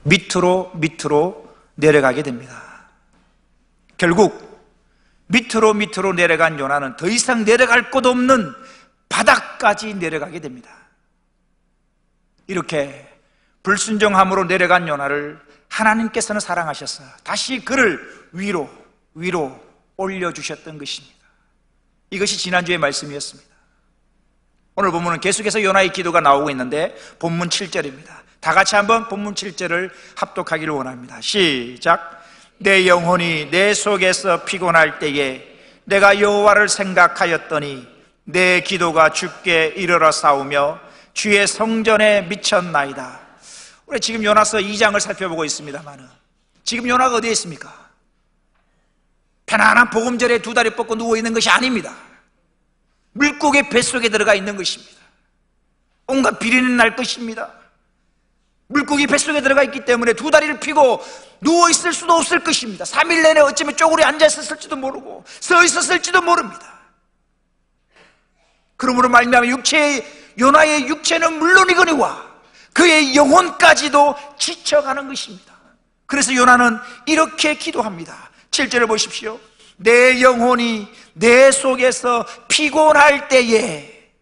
밑으로 내려가게 됩니다. 결국 밑으로 내려간 요나는 더 이상 내려갈 곳 없는 바닥까지 내려가게 됩니다. 이렇게 불순종함으로 내려간 요나를 하나님께서는 사랑하셔서 다시 그를 위로 올려주셨던 것입니다. 이것이 지난주의 말씀이었습니다. 오늘 본문은 계속해서 요나의 기도가 나오고 있는데 본문 7절입니다. 다 같이 한번 본문 7절을 합독하기를 원합니다. 시작. 내 영혼이 내 속에서 피곤할 때에 내가 여호와를 생각하였더니 내 기도가 주께 이르러 싸우며 주의 성전에 미쳤나이다. 우리 지금 요나서 2장을 살펴보고 있습니다만 지금 요나가 어디에 있습니까? 편안한 복음절에 두 다리 뻗고 누워있는 것이 아닙니다. 물고기 뱃속에 들어가 있는 것입니다. 온갖 비린내 날 것입니다. 물고기 뱃속에 들어가 있기 때문에 두 다리를 펴고 누워있을 수도 없을 것입니다. 3일 내내 어쩌면 쪼그려 앉아있었을지도 모르고 서 있었을지도 모릅니다. 그러므로 말미암아 요나의 육체는 물론이거니와 그의 영혼까지도 지쳐가는 것입니다. 그래서 요나는 이렇게 기도합니다. 7절을 보십시오. 내 영혼이 내 속에서 피곤할 때에,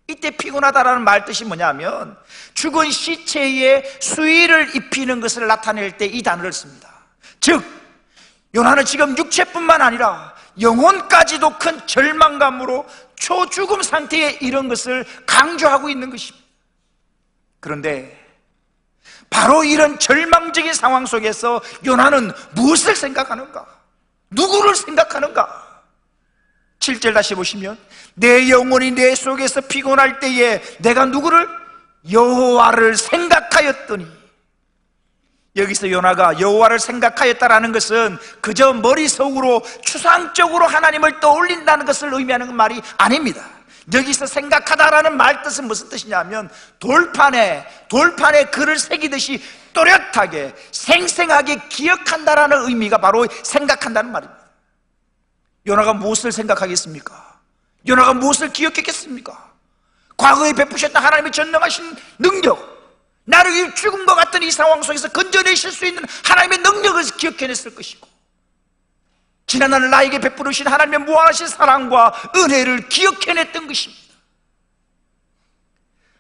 이때 피곤하다라는 말 뜻이 뭐냐면 죽은 시체에 수의를 입히는 것을 나타낼 때 이 단어를 씁니다. 즉 요나는 지금 육체뿐만 아니라 영혼까지도 큰 절망감으로 초죽음 상태에 이른 것을 강조하고 있는 것입니다. 그런데 바로 이런 절망적인 상황 속에서 요나는 무엇을 생각하는가? 누구를 생각하는가? 7절 다시 보시면 내 영혼이 내 속에서 피곤할 때에 내가 누구를? 여호와를 생각하였더니, 여기서 요나가 여호와를 생각하였다라는 것은 그저 머릿속으로 추상적으로 하나님을 떠올린다는 것을 의미하는 말이 아닙니다. 여기서 생각하다라는 말 뜻은 무슨 뜻이냐면 돌판에 글을 새기듯이 또렷하게 생생하게 기억한다라는 의미가 바로 생각한다는 말입니다. 요나가 무엇을 생각하겠습니까? 요나가 무엇을 기억했겠습니까? 과거에 베푸셨던 하나님의 전능하신 능력, 나를 죽음과 같은 이 상황 속에서 건져내실 수 있는 하나님의 능력을 기억해냈을 것이고, 지난날 나에게 베푸르신 하나님의 무한하신 사랑과 은혜를 기억해냈던 것입니다.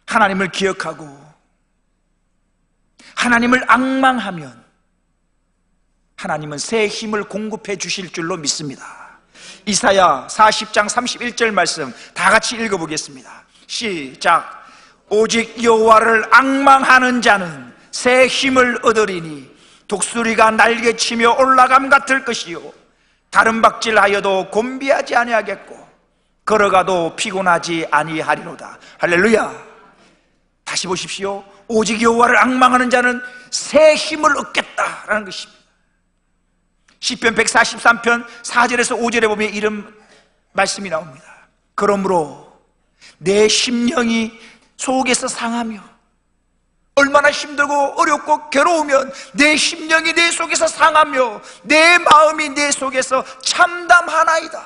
하나님을 기억하고 하나님을 앙망하면 하나님은 새 힘을 공급해 주실 줄로 믿습니다. 이사야 40장 31절 말씀 다 같이 읽어보겠습니다. 시작. 오직 여호와를 앙망하는 자는 새 힘을 얻으리니 독수리가 날개치며 올라감 같을 것이요 다른 박질하여도 곤비하지 아니하겠고 걸어가도 피곤하지 아니하리로다. 할렐루야. 다시 보십시오. 오직 여호와를 앙망하는 자는 새 힘을 얻겠다라는 것입니다. 시편 143편 4절에서 5절에 보면 이런 말씀이 나옵니다. 그러므로 내 심령이 속에서 상하며, 얼마나 힘들고 어렵고 괴로우면 내 심령이 내 속에서 상하며 내 마음이 내 속에서 참담하나이다.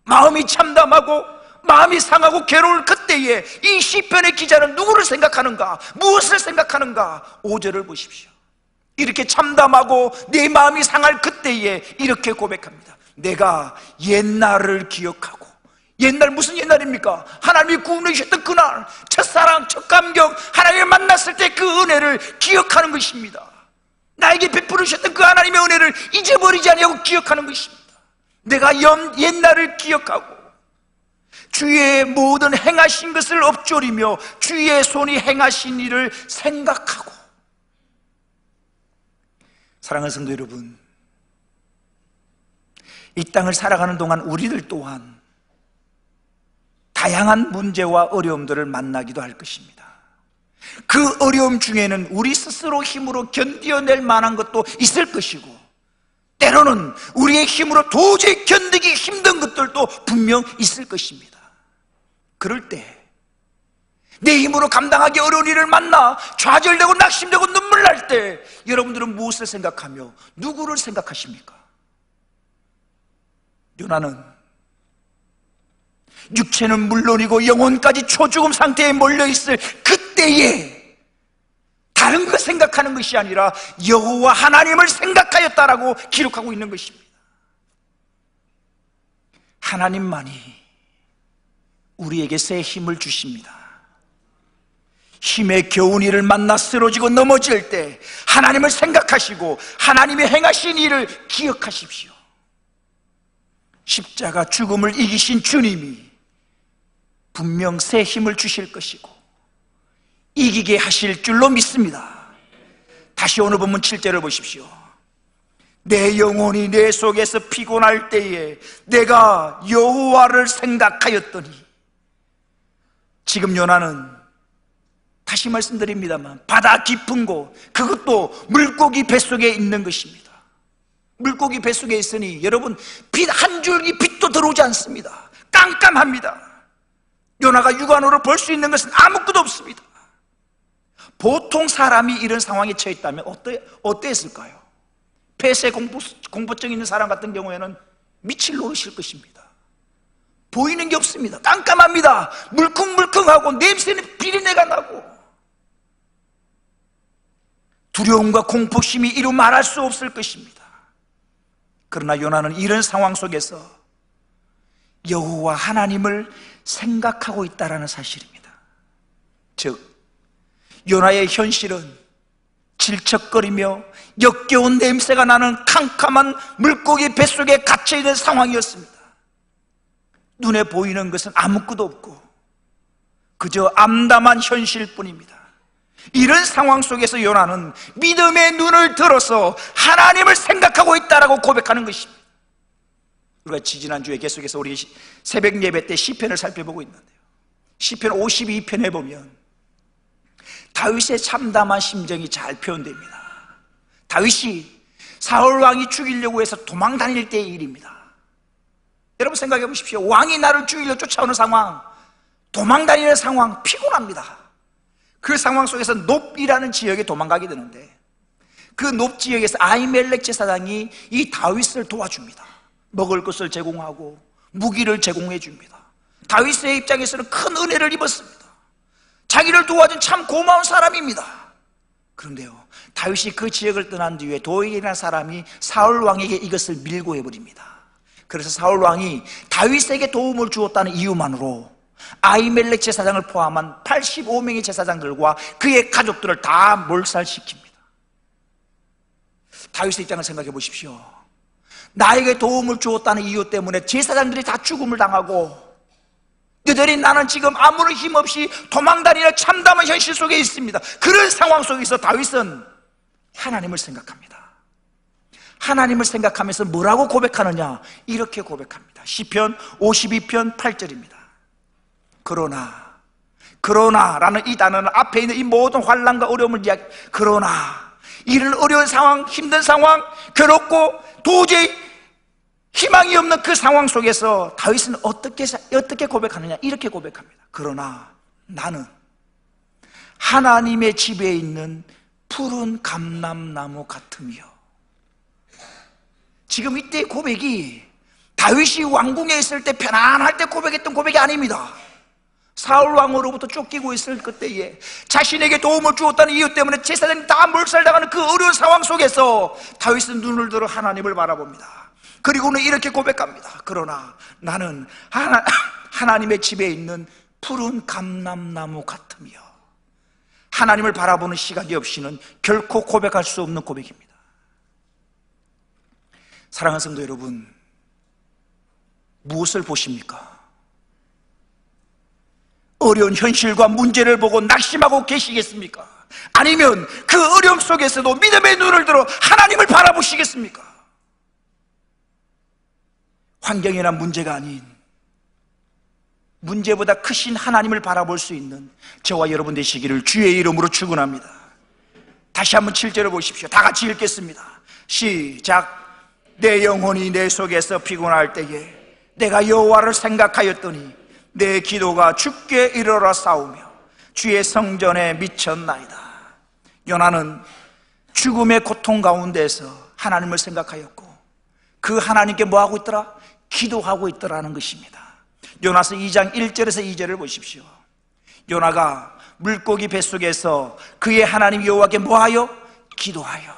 마음이 참담하고 마음이 상하고 괴로울 그때에 이 시편의 기자는 누구를 생각하는가? 무엇을 생각하는가? 5절을 보십시오. 이렇게 참담하고 내 마음이 상할 그때에 이렇게 고백합니다. 내가 옛날을 기억하고, 옛날 무슨 옛날입니까? 하나님이 구원해 주셨던 그날, 첫사랑, 첫 감격, 하나님을 만났을 때 그 은혜를 기억하는 것입니다. 나에게 베풀어 주셨던 그 하나님의 은혜를 잊어버리지 아니하고 기억하는 것입니다. 내가 옛날을 기억하고 주의 모든 행하신 것을 엎조리며 주의 손이 행하신 일을 생각하고. 사랑하는 성도 여러분, 이 땅을 살아가는 동안 우리들 또한 다양한 문제와 어려움들을 만나기도 할 것입니다. 그 어려움 중에는 우리 스스로 힘으로 견뎌낼 만한 것도 있을 것이고, 때로는 우리의 힘으로 도저히 견디기 힘든 것들도 분명 있을 것입니다. 그럴 때 내 힘으로 감당하기 어려운 일을 만나 좌절되고 낙심되고 눈물 날 때 여러분들은 무엇을 생각하며 누구를 생각하십니까? 요나는 육체는 물론이고 영혼까지 초죽음 상태에 몰려있을 그때에 다른 것 생각하는 것이 아니라 여호와 하나님을 생각하였다라고 기록하고 있는 것입니다. 하나님만이 우리에게 새 힘을 주십니다. 힘의 겨운 일을 만나 쓰러지고 넘어질 때 하나님을 생각하시고 하나님이 행하신 일을 기억하십시오. 십자가 죽음을 이기신 주님이 분명 새 힘을 주실 것이고 이기게 하실 줄로 믿습니다. 다시 오늘 본문 7절을 보십시오. 내 영혼이 내 속에서 피곤할 때에 내가 여호와를 생각하였더니, 지금 요나는 다시 말씀드립니다만 바다 깊은 곳, 그것도 물고기 뱃속에 있는 것입니다. 물고기 뱃속에 있으니 여러분, 빛 한 줄기 빛도 들어오지 않습니다. 깜깜합니다. 요나가 육안으로 볼 수 있는 것은 아무것도 없습니다. 보통 사람이 이런 상황에 처해 있다면 어땠을까요? 폐쇄 공포증 있는 사람 같은 경우에는 미칠 노릇일 것입니다. 보이는 게 없습니다. 깜깜합니다. 물컹물컹하고 냄새는 비린내가 나고 두려움과 공포심이 이루 말할 수 없을 것입니다. 그러나 요나는 이런 상황 속에서 여호와 하나님을 생각하고 있다는 사실입니다. 즉 요나의 현실은 질척거리며 역겨운 냄새가 나는 캄캄한 물고기 뱃속에 갇혀있는 상황이었습니다. 눈에 보이는 것은 아무것도 없고 그저 암담한 현실뿐입니다. 이런 상황 속에서 요나는 믿음의 눈을 들어서 하나님을 생각하고 있다라고 고백하는 것입니다. 우리가 지지난주에 계속해서 우리 새벽 예배 때 시편을 살펴보고 있는데요, 시편 52편에 보면 다윗의 참담한 심정이 잘 표현됩니다. 다윗이 사울 왕이 죽이려고 해서 도망 다닐 때의 일입니다. 여러분 생각해 보십시오. 왕이 나를 죽이려 쫓아오는 상황, 도망 다니는 상황, 피곤합니다. 그 상황 속에서 놉이라는 지역에 도망가게 되는데, 그 놉 지역에서 아히멜렉 제사장이 이 다윗을 도와줍니다. 먹을 것을 제공하고 무기를 제공해 줍니다. 다윗의 입장에서는 큰 은혜를 입었습니다. 자기를 도와준 참 고마운 사람입니다. 그런데요, 다윗이 그 지역을 떠난 뒤에 도에게라는 사람이 사울 왕에게 이것을 밀고 해버립니다. 그래서 사울 왕이 다윗에게 도움을 주었다는 이유만으로 아히멜렉 제사장을 포함한 85명의 제사장들과 그의 가족들을 다 몰살시킵니다. 다윗의 입장을 생각해 보십시오. 나에게 도움을 주었다는 이유 때문에 제사장들이 다 죽음을 당하고 여전히 나는 지금 아무런 힘없이 도망다니는 참담한 현실 속에 있습니다. 그런 상황 속에서 다윗은 하나님을 생각합니다. 하나님을 생각하면서 뭐라고 고백하느냐? 이렇게 고백합니다. 시편 52편 8절입니다. 그러나라는 이 단어는 앞에 있는 이 모든 환난과 어려움을 그러나 이런 어려운 상황, 힘든 상황, 괴롭고 도저히 희망이 없는 그 상황 속에서 다윗은 어떻게 고백하느냐? 이렇게 고백합니다. 그러나 나는 하나님의 집에 있는 푸른 감람나무 같으며. 지금 이때 고백이 다윗이 왕궁에 있을 때 편안할 때 고백했던 고백이 아닙니다. 사울 왕으로부터 쫓기고 있을 그때에 자신에게 도움을 주었다는 이유 때문에 제사장이 다 몰살당하는 그 어려운 상황 속에서 다윗은 눈을 들어 하나님을 바라봅니다. 그리고는 이렇게 고백합니다. 그러나 나는 하나님의 집에 있는 푸른 감람나무 같으며. 하나님을 바라보는 시각이 없이는 결코 고백할 수 없는 고백입니다. 사랑하는 성도 여러분, 무엇을 보십니까? 어려운 현실과 문제를 보고 낙심하고 계시겠습니까? 아니면 그 어려움 속에서도 믿음의 눈을 들어 하나님을 바라보시겠습니까? 환경이나 문제가 아닌 문제보다 크신 하나님을 바라볼 수 있는 저와 여러분 되시기를 주의 이름으로 축원합니다. 다시 한번 7절을 보십시오. 다 같이 읽겠습니다. 시작. 내 영혼이 내 속에서 피곤할 때에 내가 여호와를 생각하였더니 내 기도가 주께 이르러 싸우며 주의 성전에 미쳤나이다. 요나는 죽음의 고통 가운데서 하나님을 생각하였고 그 하나님께 뭐하고 있더라? 기도하고 있더라는 것입니다. 요나서 2장 1절에서 2절을 보십시오. 요나가 물고기 뱃속에서 그의 하나님 여호와께 뭐하여? 기도하여.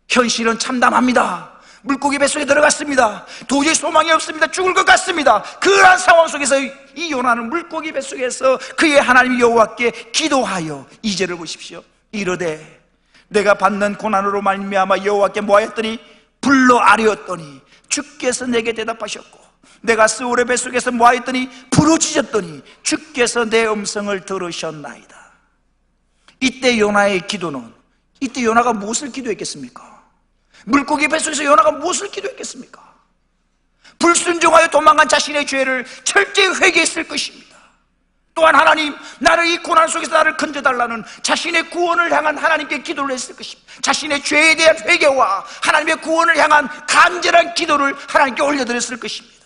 현실은 참담합니다. 물고기 뱃속에 들어갔습니다. 도저히 소망이 없습니다. 죽을 것 같습니다. 그러한 상황 속에서 이 요나는 물고기 뱃속에서 그의 하나님 여호와께 기도하여 2절을 보십시오. 이르되 내가 받는 고난으로 말미암아 여호와께 뭐하였더니 불러 아뢰었더니 주께서 내게 대답하셨고 내가 스올의 뱃속에서 뭐하였더니 부르짖었더니 주께서 내 음성을 들으셨나이다. 이때 요나의 기도는, 이때 요나가 무엇을 기도했겠습니까? 물고기 뱃속에서 요나가 무엇을 기도했겠습니까? 불순종하여 도망간 자신의 죄를 철저히 회개했을 것입니다. 또한 하나님, 나를 이 고난 속에서 나를 건져달라는 자신의 구원을 향한 하나님께 기도를 했을 것입니다. 자신의 죄에 대한 회개와 하나님의 구원을 향한 간절한 기도를 하나님께 올려드렸을 것입니다.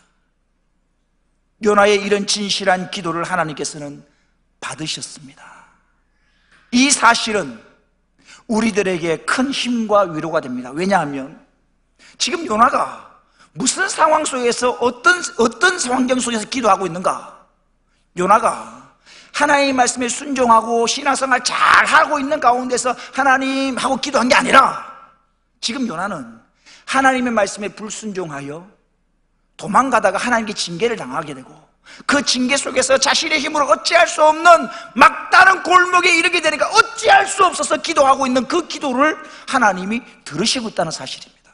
요나의 이런 진실한 기도를 하나님께서는 받으셨습니다. 이 사실은 우리들에게 큰 힘과 위로가 됩니다. 왜냐하면 지금 요나가 무슨 상황 속에서 어떤 환경 속에서 기도하고 있는가? 요나가 하나님의 말씀에 순종하고 신앙생활 잘 하고 있는 가운데서 하나님하고 기도한 게 아니라 지금 요나는 하나님의 말씀에 불순종하여 도망가다가 하나님께 징계를 당하게 되고 그 징계 속에서 자신의 힘으로 어찌할 수 없는 막다른 골목에 이르게 되니까 어찌할 수 없어서 기도하고 있는 그 기도를 하나님이 들으시고 있다는 사실입니다.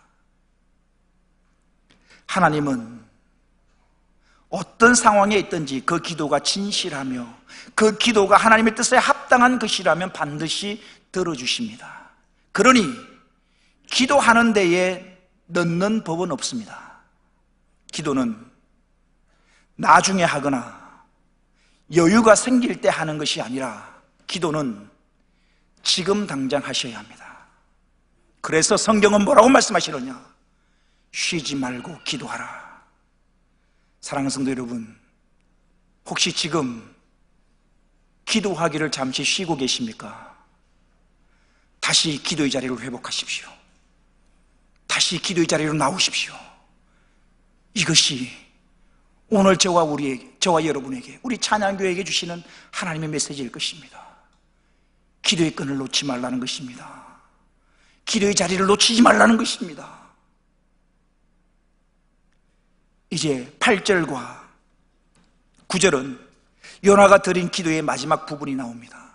하나님은 어떤 상황에 있든지 그 기도가 진실하며 그 기도가 하나님의 뜻에 합당한 것이라면 반드시 들어주십니다. 그러니 기도하는 데에 넣는 법은 없습니다. 기도는 나중에 하거나 여유가 생길 때 하는 것이 아니라 기도는 지금 당장 하셔야 합니다. 그래서 성경은 뭐라고 말씀하시느냐? 쉬지 말고 기도하라. 사랑하는 성도 여러분, 혹시 지금 기도하기를 잠시 쉬고 계십니까? 다시 기도의 자리를 회복하십시오. 다시 기도의 자리로 나오십시오. 이것이 오늘 저와 여러분에게, 우리 찬양교회에게 주시는 하나님의 메시지일 것입니다. 기도의 끈을 놓지 말라는 것입니다. 기도의 자리를 놓치지 말라는 것입니다. 이제 8절과 9절은 요나가 드린 기도의 마지막 부분이 나옵니다.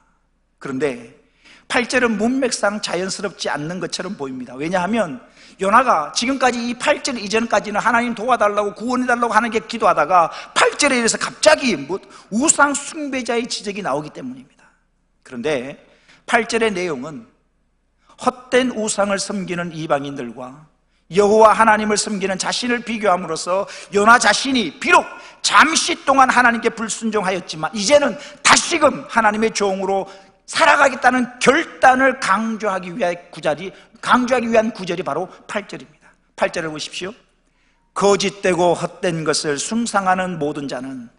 그런데 8절은 문맥상 자연스럽지 않는 것처럼 보입니다. 왜냐하면 요나가 지금까지 이 8절 이전까지는 하나님 도와달라고 구원해달라고 하나님께 기도하다가 8절에 이르러서 갑자기 우상 숭배자의 지적이 나오기 때문입니다. 그런데 8절의 내용은 헛된 우상을 섬기는 이방인들과 여호와 하나님을 섬기는 자신을 비교함으로써 요나 자신이 비록 잠시 동안 하나님께 불순종하였지만 이제는 다시금 하나님의 종으로 살아가겠다는 결단을 강조하기 위한 구절이 바로 8절입니다. 8절을 보십시오. 거짓되고 헛된 것을 숭상하는 모든 자는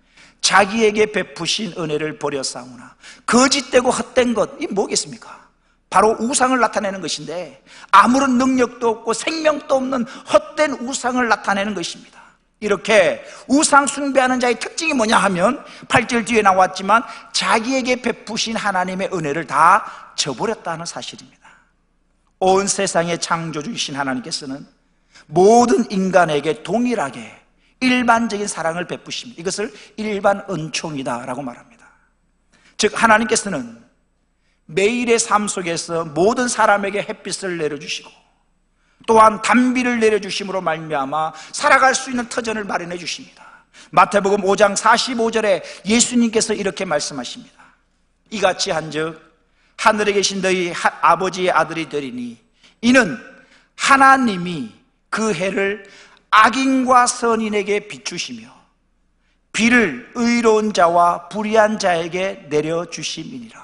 자기에게 베푸신 은혜를 버려싸우나. 거짓되고 헛된 것, 이 뭐겠습니까? 바로 우상을 나타내는 것인데 아무런 능력도 없고 생명도 없는 헛된 우상을 나타내는 것입니다. 이렇게 우상 숭배하는 자의 특징이 뭐냐 하면 8절 뒤에 나왔지만 자기에게 베푸신 하나님의 은혜를 다 저버렸다는 사실입니다. 온 세상의 창조주이신 하나님께서는 모든 인간에게 동일하게 일반적인 사랑을 베푸십니다. 이것을 일반 은총이다라고 말합니다. 즉 하나님께서는 매일의 삶 속에서 모든 사람에게 햇빛을 내려주시고 또한 단비를 내려주심으로 말미암아 살아갈 수 있는 터전을 마련해 주십니다. 마태복음 5장 45절에 예수님께서 이렇게 말씀하십니다. 이같이 한즉 하늘에 계신 너희 아버지의 아들이 되리니 이는 하나님이 그 해를 악인과 선인에게 비추시며 비를 의로운 자와 불의한 자에게 내려주심이니라.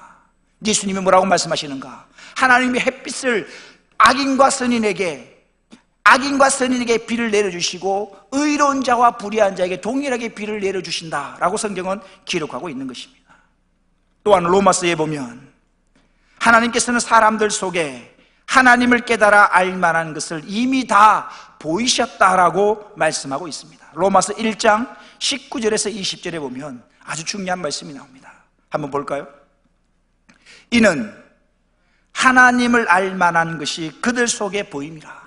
예수님이 뭐라고 말씀하시는가? 하나님이 햇빛을 악인과 선인에게 비를 내려주시고 의로운 자와 불의한 자에게 동일하게 비를 내려주신다라고 성경은 기록하고 있는 것입니다. 또한 로마서에 보면 하나님께서는 사람들 속에 하나님을 깨달아 알만한 것을 이미 다 보이셨다라고 말씀하고 있습니다. 로마서 1장 19절에서 20절에 보면 아주 중요한 말씀이 나옵니다. 한번 볼까요? 이는 하나님을 알 만한 것이 그들 속에 보임이라.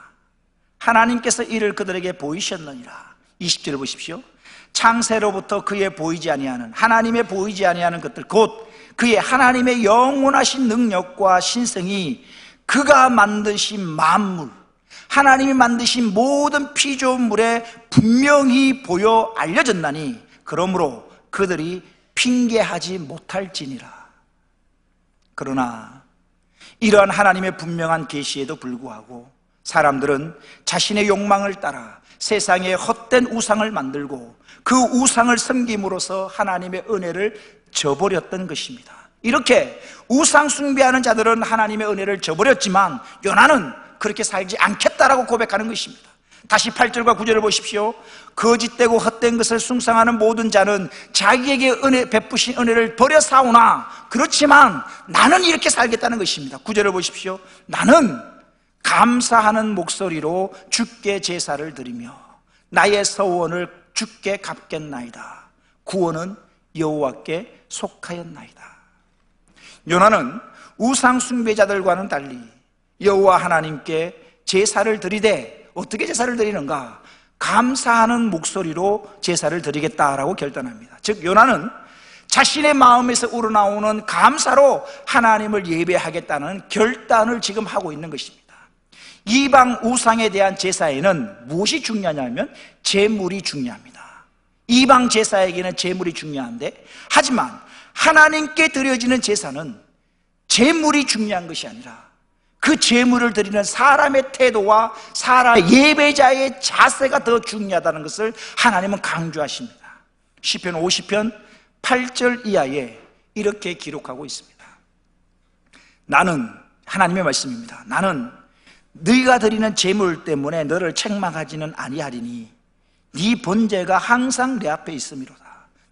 하나님께서 이를 그들에게 보이셨느니라. 20절을 보십시오. 창세로부터 그의 보이지 아니하는, 하나님의 보이지 아니하는 것들, 곧 그의 하나님의 영원하신 능력과 신성이 그가 만드신 만물, 하나님이 만드신 모든 피조물에 분명히 보여 알려졌나니 그러므로 그들이 핑계하지 못할지니라. 그러나 이러한 하나님의 분명한 계시에도 불구하고 사람들은 자신의 욕망을 따라 세상에 헛된 우상을 만들고 그 우상을 섬김으로써 하나님의 은혜를 저버렸던 것입니다. 이렇게 우상 숭배하는 자들은 하나님의 은혜를 저버렸지만 요나는 그렇게 살지 않겠다라고 고백하는 것입니다. 다시 8절과 9절을 보십시오. 거짓되고 헛된 것을 숭상하는 모든 자는 자기에게 베푸신 은혜를 버려 사오나 그렇지만 나는 이렇게 살겠다는 것입니다. 9절을 보십시오. 나는 감사하는 목소리로 주께 제사를 드리며 나의 서원을 주께 갚겠나이다. 구원은 여호와께 속하였나이다. 요나는 우상 숭배자들과는 달리 여호와 하나님께 제사를 드리되 어떻게 제사를 드리는가? 감사하는 목소리로 제사를 드리겠다라고 결단합니다. 즉 요나는 자신의 마음에서 우러나오는 감사로 하나님을 예배하겠다는 결단을 지금 하고 있는 것입니다. 이방 우상에 대한 제사에는 무엇이 중요하냐면 제물이 중요합니다. 이방 제사에게는 제물이 중요한데, 하지만 하나님께 드려지는 제사는 제물이 중요한 것이 아니라 그 제물을 드리는 사람의 태도와 사람 예배자의 자세가 더 중요하다는 것을 하나님은 강조하십니다. 시편 50편 8절 이하에 이렇게 기록하고 있습니다. 나는, 하나님의 말씀입니다. 나는 네가 드리는 제물 때문에 너를 책망하지는 아니하리니 네 번제가 항상 내 앞에 있음이로다.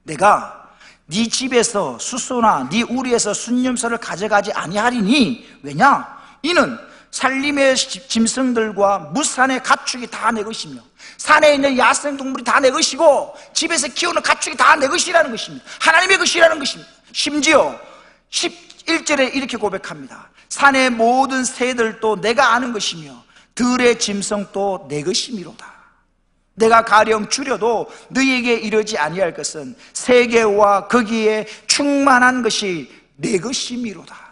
내가 네 집에서 숫소나 네 우리에서 순념소를 가져가지 아니하리니, 왜냐? 이는 산림의 짐승들과 무산의 가축이 다 내 것이며 산에 있는 야생동물이 다 내 것이고 집에서 키우는 가축이 다 내 것이라는 것입니다. 하나님의 것이라는 것입니다. 심지어 11절에 이렇게 고백합니다. 산의 모든 새들도 내가 아는 것이며 들의 짐승도 내 것이미로다. 내가 가령 줄여도 너희에게 이르지 아니할 것은 세계와 거기에 충만한 것이 내 것이미로다.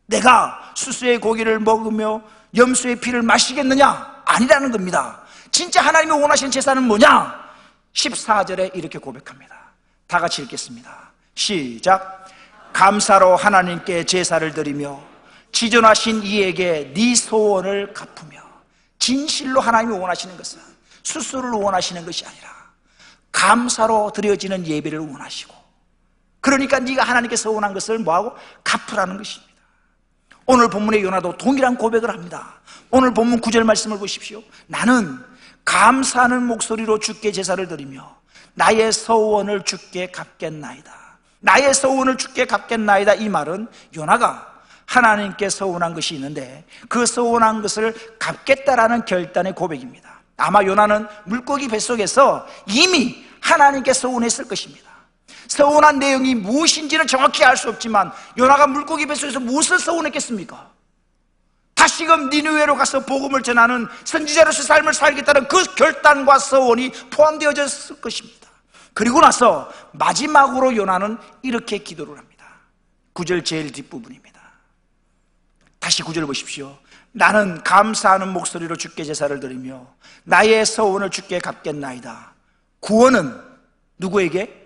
내가 수수의 고기를 먹으며 염소의 피를 마시겠느냐? 아니라는 겁니다. 진짜 하나님이 원하시는 제사는 뭐냐? 14절에 이렇게 고백합니다. 다 같이 읽겠습니다. 시작. 감사로 하나님께 제사를 드리며 지존하신 이에게 네 소원을 갚으며. 진실로 하나님이 원하시는 것은 수수를 원하시는 것이 아니라 감사로 드려지는 예배를 원하시고, 그러니까 네가 하나님께서 원한 것을 뭐하고? 갚으라는 것입니다. 오늘 본문의 요나도 동일한 고백을 합니다. 오늘 본문 9절 말씀을 보십시오. 나는 감사하는 목소리로 주께 제사를 드리며 나의 서원을 주께 갚겠나이다. 나의 서원을 주께 갚겠나이다. 이 말은 요나가 하나님께 서원한 것이 있는데 그 서원한 것을 갚겠다라는 결단의 고백입니다. 아마 요나는 물고기 뱃속에서 이미 하나님께 서원했을 것입니다. 서원한 내용이 무엇인지는 정확히 알 수 없지만 요나가 물고기 뱃속에서 무엇을 서원했겠습니까? 다시금 니느웨로 가서 복음을 전하는 선지자로서 삶을 살겠다는 그 결단과 서원이 포함되어졌을 것입니다. 그리고 나서 마지막으로 요나는 이렇게 기도를 합니다. 9절 제일 뒷부분입니다. 다시 9절 보십시오. 나는 감사하는 목소리로 주께 제사를 드리며 나의 서원을 주께 갚겠나이다. 구원은 누구에게?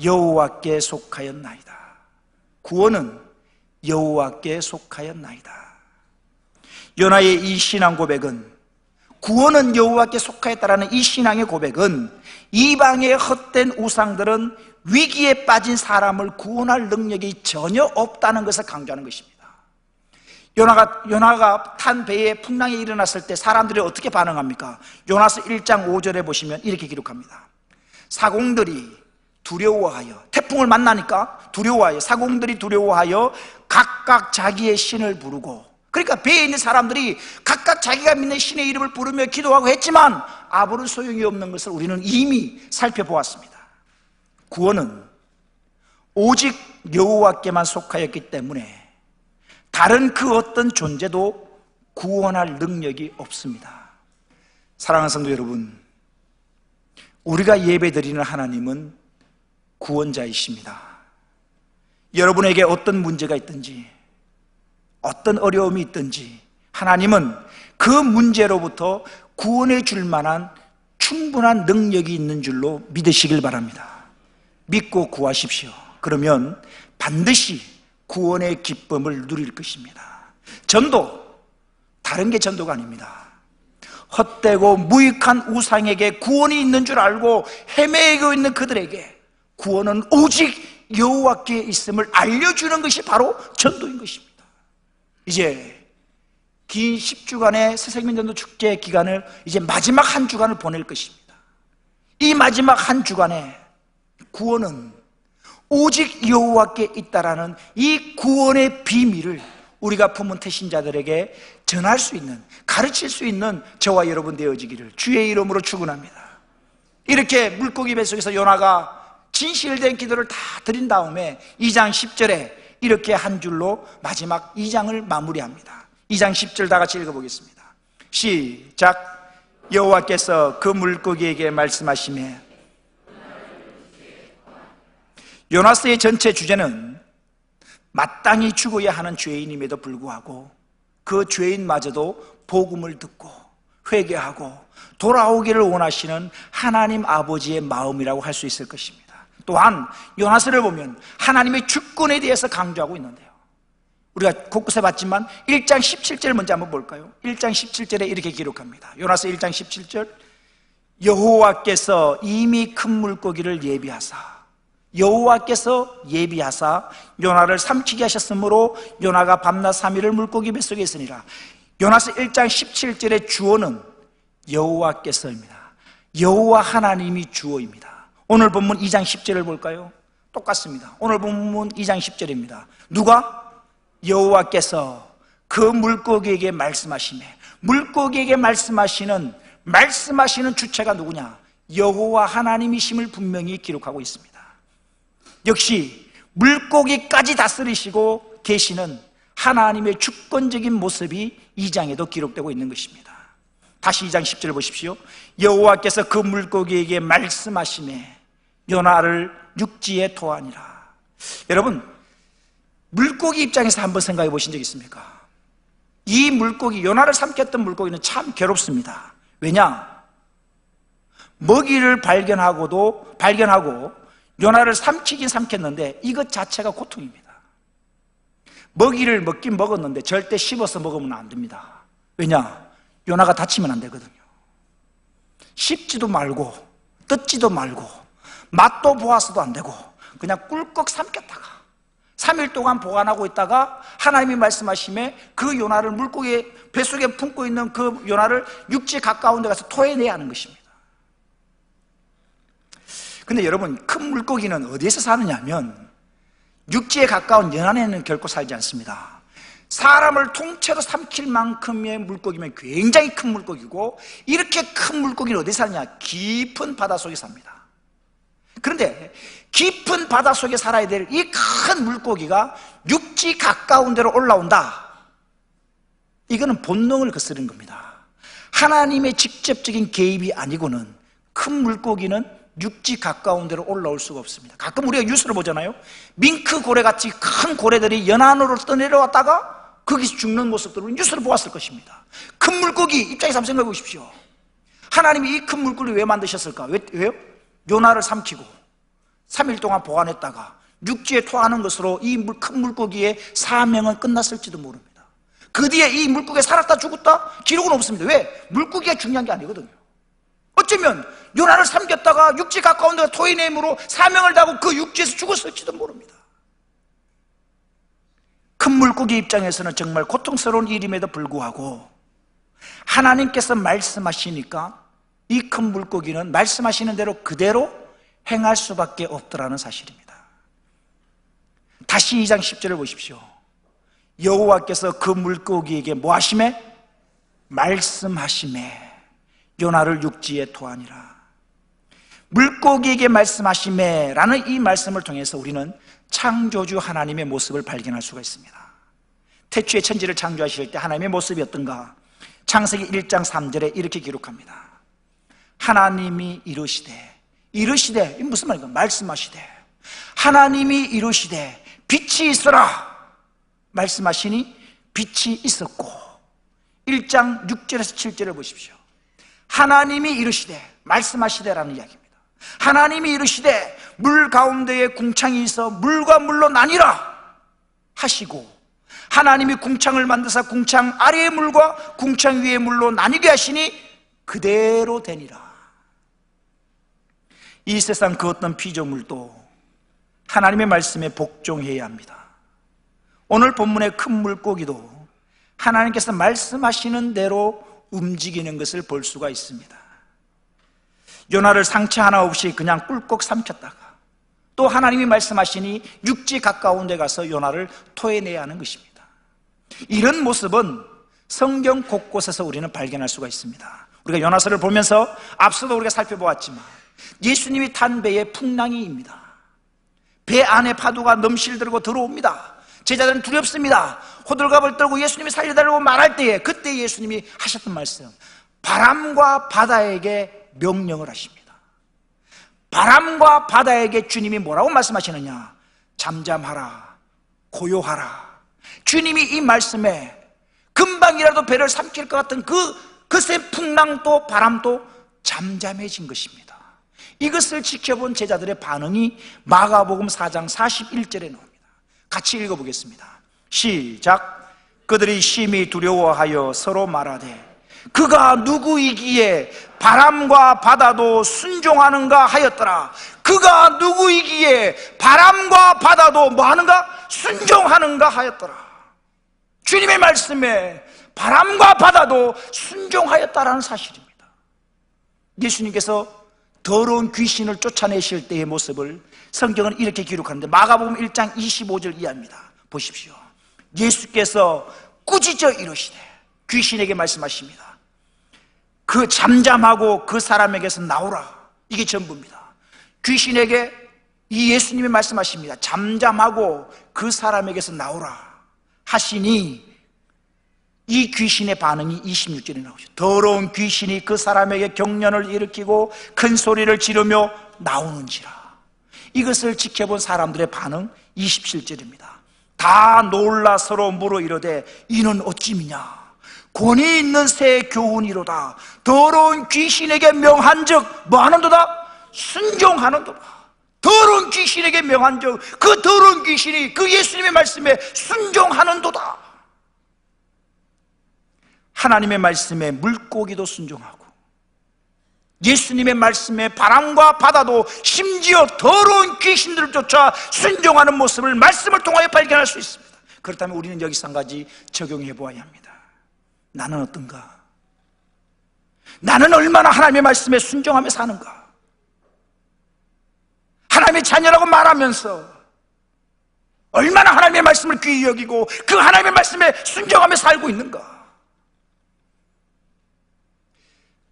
여호와께 속하였나이다. 구원은 여호와께 속하였나이다. 요나의 이 신앙 고백은, 구원은 여호와께 속하였다라는 이 신앙의 고백은 이방의 헛된 우상들은 위기에 빠진 사람을 구원할 능력이 전혀 없다는 것을 강조하는 것입니다. 요나가 탄 배에 풍랑이 일어났을 때 사람들이 어떻게 반응합니까? 요나서 1장 5절에 보시면 이렇게 기록합니다. 사공들이 두려워하여, 태풍을 만나니까 두려워하여, 사공들이 두려워하여 각각 자기의 신을 부르고, 그러니까 배에 있는 사람들이 각각 자기가 믿는 신의 이름을 부르며 기도하고 했지만 아무런 소용이 없는 것을 우리는 이미 살펴보았습니다. 구원은 오직 여호와께만 속하였기 때문에 다른 그 어떤 존재도 구원할 능력이 없습니다. 사랑하는 성도 여러분, 우리가 예배드리는 하나님은 구원자이십니다. 여러분에게 어떤 문제가 있든지 어떤 어려움이 있든지 하나님은 그 문제로부터 구원해 줄 만한 충분한 능력이 있는 줄로 믿으시길 바랍니다. 믿고 구하십시오. 그러면 반드시 구원의 기쁨을 누릴 것입니다. 전도, 다른 게 전도가 아닙니다. 헛되고 무익한 우상에게 구원이 있는 줄 알고 헤매고 있는 그들에게 구원은 오직 여호와께 있음을 알려주는 것이 바로 전도인 것입니다. 이제 긴 10주간의 새생명전도 축제 기간을 이제 마지막 한 주간을 보낼 것입니다. 이 마지막 한 주간에 구원은 오직 여호와께 있다라는 이 구원의 비밀을 우리가 품은 태신자들에게 전할 수 있는, 가르칠 수 있는 저와 여러분 되어지기를 주의 이름으로 축원합니다. 이렇게 물고기 뱃속에서 요나가 진실된 기도를 다 드린 다음에 2장 10절에 이렇게 한 줄로 마지막 2장을 마무리합니다. 2장 10절 다 같이 읽어보겠습니다. 시작. 여호와께서 그 물고기에게 말씀하시매, 요나스의 전체 주제는 마땅히 죽어야 하는 죄인임에도 불구하고 그 죄인마저도 복음을 듣고 회개하고 돌아오기를 원하시는 하나님 아버지의 마음이라고 할 수 있을 것입니다. 또한 요나스를 보면 하나님의 주권에 대해서 강조하고 있는데요, 우리가 곳곳에 봤지만 1장 17절 먼저 한번 볼까요? 1장 17절에 이렇게 기록합니다. 요나스 1장 17절, 여호와께서 이미 큰 물고기를 예비하사, 여호와께서 예비하사 요나를 삼키게 하셨으므로 요나가 밤낮 3일을 물고기 뱃속에 있으니라. 요나스 1장 17절의 주어는 여호와께서입니다. 여호와 하나님이 주어입니다. 오늘 본문 2장 10절을 볼까요? 똑같습니다. 오늘 본문 2장 10절입니다. 누가? 여호와께서 그 물고기에게 말씀하시네. 물고기에게 말씀하시는 주체가 누구냐? 여호와 하나님이심을 분명히 기록하고 있습니다. 역시 물고기까지 다스리시고 계시는 하나님의 주권적인 모습이 2장에도 기록되고 있는 것입니다. 다시 2장 10절 보십시오. 여호와께서 그 물고기에게 말씀하시매 요나를 육지에 토하니라. 여러분, 물고기 입장에서 한번 생각해 보신 적 있습니까? 이 물고기, 요나를 삼켰던 물고기는 참 괴롭습니다. 왜냐? 먹이를 발견하고 요나를 삼키긴 삼켰는데 이것 자체가 고통입니다. 먹이를 먹긴 먹었는데 절대 씹어서 먹으면 안 됩니다. 왜냐? 요나가 다치면 안 되거든요. 씹지도 말고 뜯지도 말고 맛도 보아서도 안 되고 그냥 꿀꺽 삼켰다가 3일 동안 보관하고 있다가 하나님이 말씀하심에 그 요나를 물고기 뱃속에 품고 있는 그 요나를 육지 가까운 데 가서 토해내야 하는 것입니다. 근데 여러분, 큰 물고기는 어디에서 사느냐 하면 육지에 가까운 연안에는 결코 살지 않습니다. 사람을 통째로 삼킬 만큼의 물고기면 굉장히 큰 물고기고, 이렇게 큰 물고기는 어디에 사느냐? 깊은 바닷속에 삽니다. 그런데 깊은 바닷속에 살아야 될 이 큰 물고기가 육지 가까운 데로 올라온다. 이거는 본능을 거스른 겁니다. 하나님의 직접적인 개입이 아니고는 큰 물고기는 육지 가까운 데로 올라올 수가 없습니다. 가끔 우리가 뉴스를 보잖아요. 밍크 고래같이 큰 고래들이 연안으로 떠내려왔다가 거기서 죽는 모습들을 뉴스를 보았을 것입니다. 큰 물고기 입장에서 한번 생각해 보십시오. 하나님이 이 큰 물고기를 왜 만드셨을까? 왜요? 요나를 삼키고 3일 동안 보관했다가 육지에 토하는 것으로 이 큰 물고기의 사명은 끝났을지도 모릅니다. 그 뒤에 이 물고기가 살았다 죽었다 기록은 없습니다. 왜? 물고기가 중요한 게 아니거든요. 어쩌면 요나를 삼켰다가 육지 가까운 데가 토해냄으로 사명을 다하고 그 육지에서 죽었을지도 모릅니다. 큰 물고기 입장에서는 정말 고통스러운 일임에도 불구하고 하나님께서 말씀하시니까 이 큰 물고기는 말씀하시는 대로 그대로 행할 수밖에 없더라는 사실입니다. 다시 2장 10절을 보십시오. 여호와께서 그 물고기에게 뭐 하시매? 말씀하시매 요나를 육지에 토하니라. 물고기에게 말씀하시매 라는 이 말씀을 통해서 우리는 창조주 하나님의 모습을 발견할 수가 있습니다. 태초에 천지를 창조하실 때 하나님의 모습이 어떤가? 창세기 1장 3절에 이렇게 기록합니다. 하나님이 이르시되 무슨 말인가? 말씀하시되 하나님이 이르시되 빛이 있어라 말씀하시니 빛이 있었고, 1장 6절에서 7절을 보십시오. 하나님이 이르시되 말씀하시되라는 이야기입니다. 하나님이 이르시되 물 가운데에 궁창이 있어 물과 물로 나뉘라 하시고, 하나님이 궁창을 만드사 궁창 아래의 물과 궁창 위의 물로 나뉘게 하시니 그대로 되니라. 이 세상 그 어떤 피조물도 하나님의 말씀에 복종해야 합니다. 오늘 본문의 큰 물고기도 하나님께서 말씀하시는 대로 움직이는 것을 볼 수가 있습니다. 요나를 상처 하나 없이 그냥 꿀꺽 삼켰다가 또 하나님이 말씀하시니 육지 가까운 데 가서 요나를 토해내야 하는 것입니다. 이런 모습은 성경 곳곳에서 우리는 발견할 수가 있습니다. 우리가 요나서를 보면서 앞서도 우리가 살펴보았지만 예수님이 탄 배의 풍랑이입니다. 배 안에 파도가 넘실들고 들어옵니다. 제자들은 두렵습니다. 호들갑을 떨고 예수님이 살려달라고 말할 때에 그때 예수님이 하셨던 말씀, 바람과 바다에게 명령을 하십니다. 바람과 바다에게 주님이 뭐라고 말씀하시느냐? 잠잠하라, 고요하라. 주님이 이 말씀에 금방이라도 배를 삼킬 것 같은 그새 풍랑도 바람도 잠잠해진 것입니다. 이것을 지켜본 제자들의 반응이 마가복음 4장 41절에 나옵니다. 같이 읽어보겠습니다. 시작. 그들이 심히 두려워하여 서로 말하되 그가 누구이기에 바람과 바다도 순종하는가 하였더라. 그가 누구이기에 바람과 바다도 뭐하는가? 순종하는가 하였더라. 주님의 말씀에 바람과 바다도 순종하였다라는 사실입니다. 예수님께서 더러운 귀신을 쫓아내실 때의 모습을 성경은 이렇게 기록하는데 마가복음 1장 25절 이하입니다. 보십시오. 예수께서 꾸짖어 이르시되 귀신에게 말씀하십니다. 그 잠잠하고 그 사람에게서 나오라. 이게 전부입니다. 귀신에게 이 예수님이 말씀하십니다. 잠잠하고 그 사람에게서 나오라 하시니 이 귀신의 반응이 26절에 나오죠. 더러운 귀신이 그 사람에게 경련을 일으키고 큰 소리를 지르며 나오는지라. 이것을 지켜본 사람들의 반응 27절입니다. 다 놀라 서로 물어 이르되 이는 어찌미냐? 권위 있는 새 교훈이로다. 더러운 귀신에게 명한즉 뭐하는도다? 순종하는도다. 더러운 귀신에게 명한즉 그 더러운 귀신이 그 예수님의 말씀에 순종하는도다. 하나님의 말씀에 물고기도 순종하고 예수님의 말씀에 바람과 바다도 심지어 더러운 귀신들을 쫓아 순종하는 모습을 말씀을 통하여 발견할 수 있습니다. 그렇다면 우리는 여기서 한 가지 적용해 보아야 합니다. 나는 어떤가? 나는 얼마나 하나님의 말씀에 순종하며 사는가? 하나님의 자녀라고 말하면서 얼마나 하나님의 말씀을 귀히 여기고 그 하나님의 말씀에 순종하며 살고 있는가?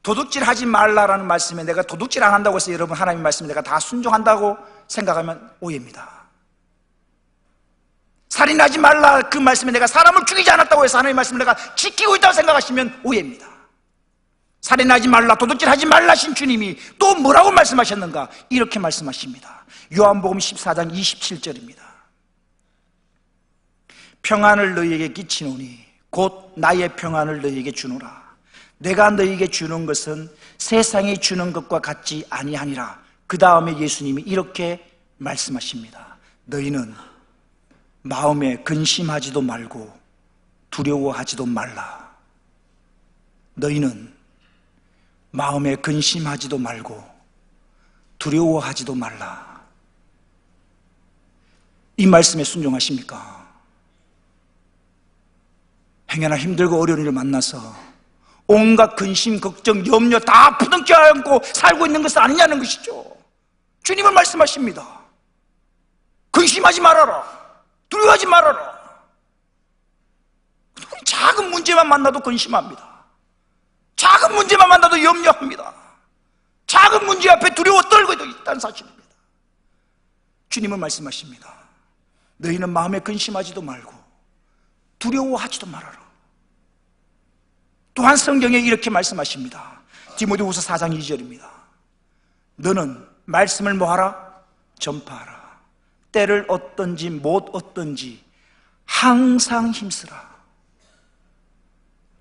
도둑질 하지 말라라는 말씀에 내가 도둑질 안 한다고 해서 여러분 하나님의 말씀에 내가 다 순종한다고 생각하면 오해입니다. 살인하지 말라 그 말씀에 내가 사람을 죽이지 않았다고 해서 하나님의 말씀을 내가 지키고 있다고 생각하시면 오해입니다. 살인하지 말라 도둑질하지 말라신 주님이 또 뭐라고 말씀하셨는가? 이렇게 말씀하십니다. 요한복음 14장 27절입니다. 평안을 너희에게 끼치노니 곧 나의 평안을 너희에게 주노라. 내가 너희에게 주는 것은 세상이 주는 것과 같지 아니하니라. 그 다음에 예수님이 이렇게 말씀하십니다. 너희는 마음에 근심하지도 말고 두려워하지도 말라. 너희는 마음에 근심하지도 말고 두려워하지도 말라. 이 말씀에 순종하십니까? 행여나 힘들고 어려운 일을 만나서 온갖 근심, 걱정, 염려 다 부둥켜 안고 살고 있는 것은 아니냐는 것이죠. 주님은 말씀하십니다. 근심하지 말아라. 두려워하지 말아라. 작은 문제만 만나도 근심합니다. 작은 문제만 만나도 염려합니다. 작은 문제 앞에 두려워 떨고 있다는 사실입니다. 주님은 말씀하십니다. 너희는 마음에 근심하지도 말고 두려워하지도 말아라. 또한 성경에 이렇게 말씀하십니다. 디모데후서 4장 2절입니다. 너는 말씀을 뭐하라? 전파하라. 때를 얻든지 못 얻든지 항상 힘쓰라.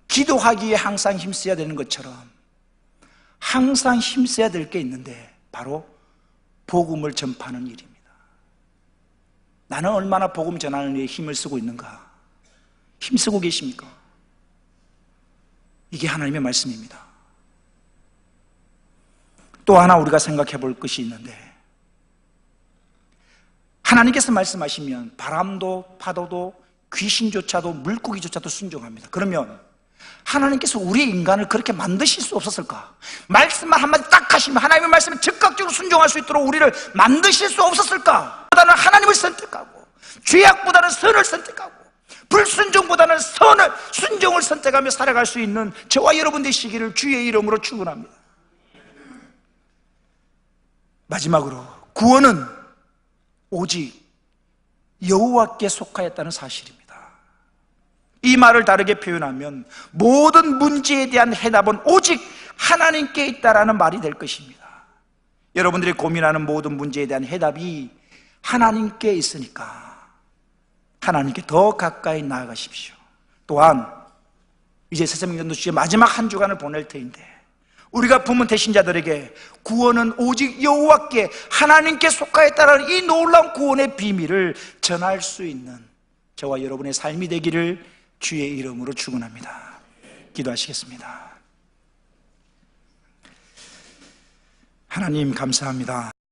기도하기에 항상 힘써야 되는 것처럼 항상 힘써야 될 게 있는데 바로 복음을 전파하는 일입니다. 나는 얼마나 복음 전하는 일에 힘을 쓰고 있는가? 힘쓰고 계십니까? 이게 하나님의 말씀입니다. 또 하나 우리가 생각해 볼 것이 있는데, 하나님께서 말씀하시면 바람도 파도도 귀신조차도 물고기조차도 순종합니다. 그러면 하나님께서 우리 인간을 그렇게 만드실 수 없었을까? 말씀만 한마디 딱 하시면 하나님의 말씀에 즉각적으로 순종할 수 있도록 우리를 만드실 수 없었을까? 보다는 하나님을 선택하고 죄악보다는 선을 선택하고 불순종보다는 순종을 선택하며 살아갈 수 있는 저와 여러분 되시기를 주의 이름으로 축원합니다. 마지막으로 구원은 오직 여호와께 속하였다는 사실입니다. 이 말을 다르게 표현하면 모든 문제에 대한 해답은 오직 하나님께 있다라는 말이 될 것입니다. 여러분들이 고민하는 모든 문제에 대한 해답이 하나님께 있으니까 하나님께 더 가까이 나아가십시오. 또한 이제 새생명전도주의 마지막 한 주간을 보낼 터인데 우리가 부문 되신 자들에게 구원은 오직 여호와께 하나님께 속하였다는 이 놀라운 구원의 비밀을 전할 수 있는 저와 여러분의 삶이 되기를 주의 이름으로 축원합니다. 기도하시겠습니다. 하나님 감사합니다.